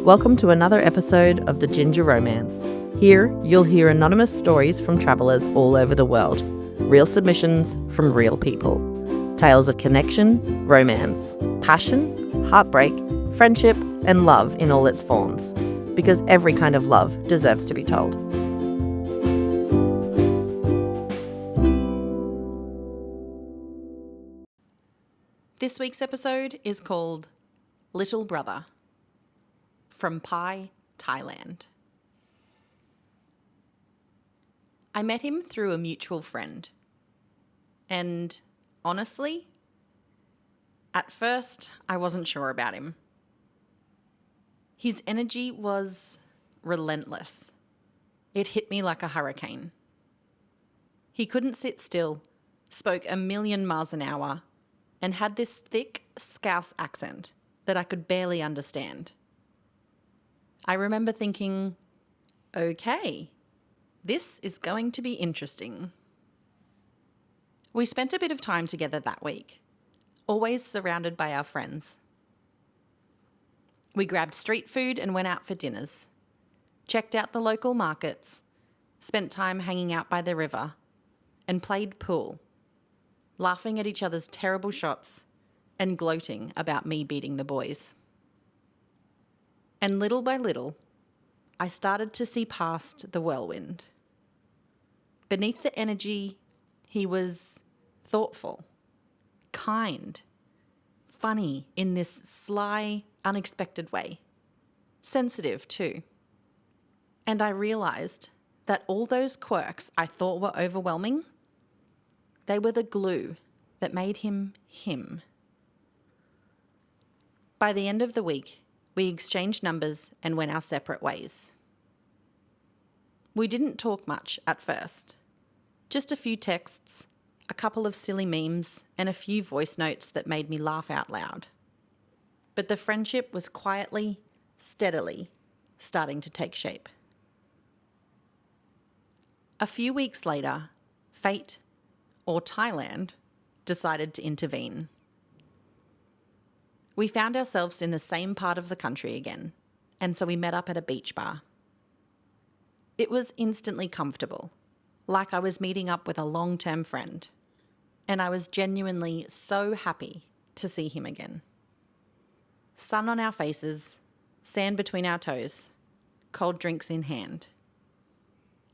Welcome to another episode of the Ginger ROAMance. Here, you'll hear anonymous stories from travellers all over the world. Real submissions from real people. Tales of connection, romance, passion, heartbreak, friendship, and love in all its forms. Because every kind of love deserves to be told. This week's episode is called Little Brother, from Pai, Thailand. I met him through a mutual friend. And honestly, at first, I wasn't sure about him. His energy was relentless. It hit me like a hurricane. He couldn't sit still, spoke a million miles an hour, and had this thick Scouse accent that I could barely understand. I remember thinking, okay, this is going to be interesting. We spent a bit of time together that week, always surrounded by our friends. We grabbed street food and went out for dinners, checked out the local markets, spent time hanging out by the river, and played pool, laughing at each other's terrible shots and gloating about me beating the boys. And little by little, I started to see past the whirlwind. Beneath the energy, he was thoughtful, kind, funny in this sly, unexpected way, sensitive too. And I realised that all those quirks I thought were overwhelming, they were the glue that made him him. By the end of the week, we exchanged numbers and went our separate ways. We didn't talk much at first. Just a few texts, a couple of silly memes, and a few voice notes that made me laugh out loud. But the friendship was quietly, steadily starting to take shape. A few weeks later, fate, or Thailand, decided to intervene. We found ourselves in the same part of the country again, and so we met up at a beach bar. It was instantly comfortable, like I was meeting up with a long-term friend, and I was genuinely so happy to see him again. Sun on our faces, sand between our toes, cold drinks in hand.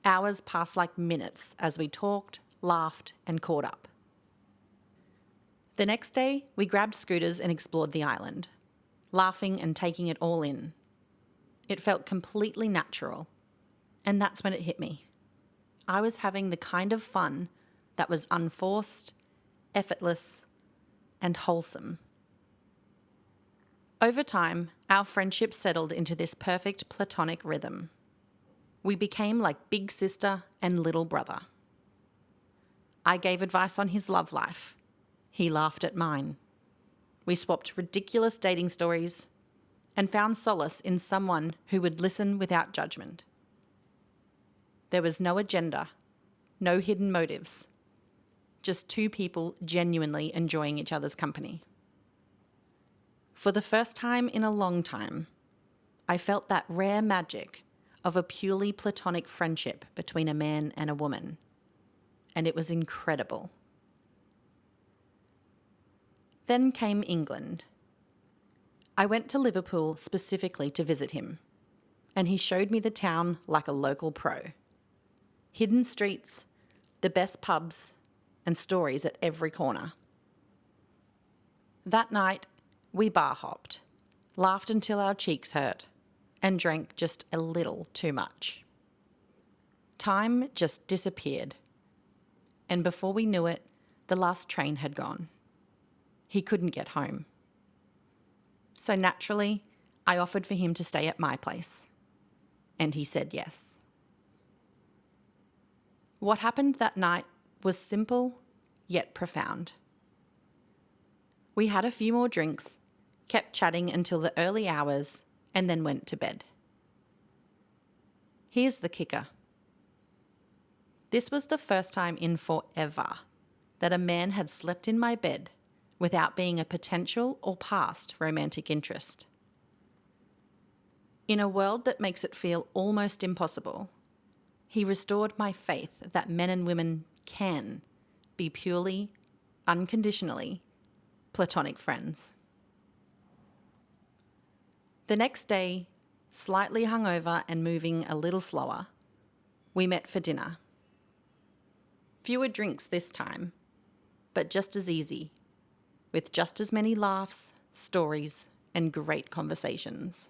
Hours passed like minutes as we talked, laughed, and caught up. The next day, we grabbed scooters and explored the island, laughing and taking it all in. It felt completely natural, and that's when it hit me. I was having the kind of fun that was unforced, effortless, and wholesome. Over time, our friendship settled into this perfect Platonic rhythm. We became like big sister and little brother. I gave advice on his love life. He laughed at mine. We swapped ridiculous dating stories and found solace in someone who would listen without judgment. There was no agenda, no hidden motives, just two people genuinely enjoying each other's company. For the first time in a long time, I felt that rare magic of a purely platonic friendship between a man and a woman, and it was incredible. Then came England. I went to Liverpool specifically to visit him, and he showed me the town like a local pro. Hidden streets, the best pubs, and stories at every corner. That night, we bar hopped, laughed until our cheeks hurt, and drank just a little too much. Time just disappeared, and before we knew it, the last train had gone. He couldn't get home. So naturally, I offered for him to stay at my place, and he said yes. What happened that night was simple, yet profound. We had a few more drinks, kept chatting until the early hours, and then went to bed. Here's the kicker. This was the first time in forever that a man had slept in my bed without being a potential or past romantic interest. In a world that makes it feel almost impossible, he restored my faith that men and women can be purely, unconditionally, platonic friends. The next day, slightly hungover and moving a little slower, we met for dinner. Fewer drinks this time, but just as easy, with just as many laughs, stories, and great conversations.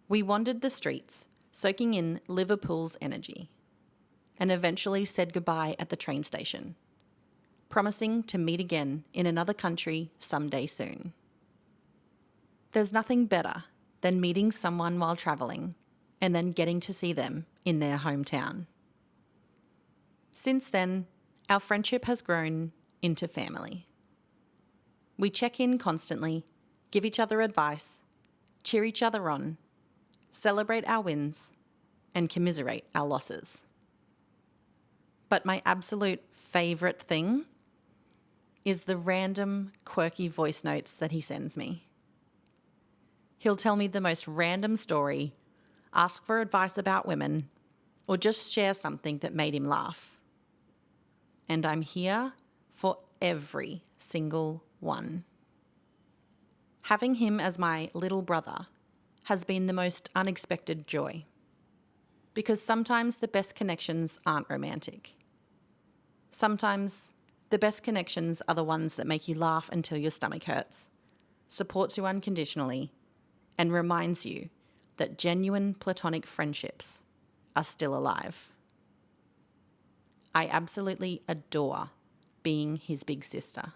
We wandered the streets, soaking in Liverpool's energy, and eventually said goodbye at the train station, promising to meet again in another country someday soon. There's nothing better than meeting someone while travelling and then getting to see them in their hometown. Since then, our friendship has grown into family. We check in constantly, give each other advice, cheer each other on, celebrate our wins, and commiserate our losses. But my absolute favourite thing is the random, quirky voice notes that he sends me. He'll tell me the most random story, ask for advice about women, or just share something that made him laugh. And I'm here for every single one. Having him as my little brother has been the most unexpected joy. Because sometimes the best connections aren't romantic. Sometimes the best connections are the ones that make you laugh until your stomach hurts, supports you unconditionally, and reminds you that genuine platonic friendships are still alive. I absolutely adore being his big sister.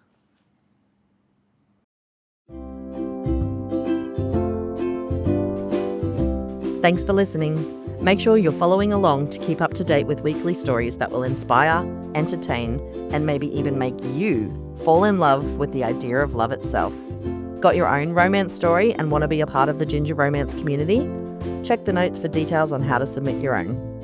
Thanks for listening. Make sure you're following along to keep up to date with weekly stories that will inspire, entertain, and maybe even make you fall in love with the idea of love itself. Got your own romance story and want to be a part of the Ginger Romance community? Check the notes for details on how to submit your own.